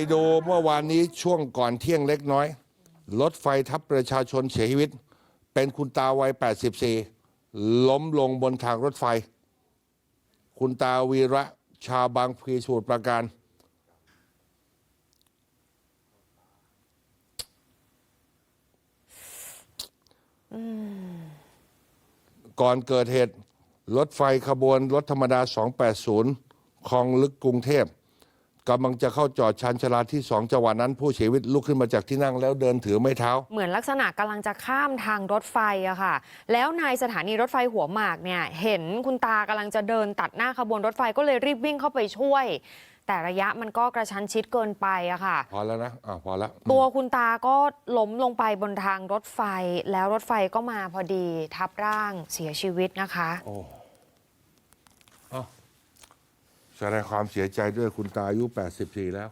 ไปดูเมื่อวานนี้ช่วงก่อนเที่ยงเล็กน้อยรถไฟทับประชาชนเสียชีวิตเป็นคุณตาวัย 84 ล้มลงบนทางรถไฟคุณตาวีระชาวบางพลีสมุทรปราการก่อนเกิดเหตุรถไฟขบวนรถธรรมดา 280 คลองลึกกรุงเทพกำลังจะเข้าจอดชานชาลาที่ 2จังหวะนั้นผู้เสียชีวิตลุกขึ้นมาจากที่นั่งแล้วเดินถือไม้เท้าเหมือนลักษณะกำลังจะข้ามทางรถไฟอะค่ะแล้วนายสถานีรถไฟหัวหมากเนี่ยเห็นคุณตากำลังจะเดินตัดหน้าขบวนรถไฟก็เลยรีบวิ่งเข้าไปช่วยแต่ระยะมันก็กระชั้นชิดเกินไปอะค่ะพอแล้วนะพอแล้วตัวคุณตาก็ล้มลงไปบนทางรถไฟแล้วรถไฟก็มาพอดีทับร่างเสียชีวิตนะคะแสดงความเสียใจด้วยคุณตาอายุ 84 แล้ว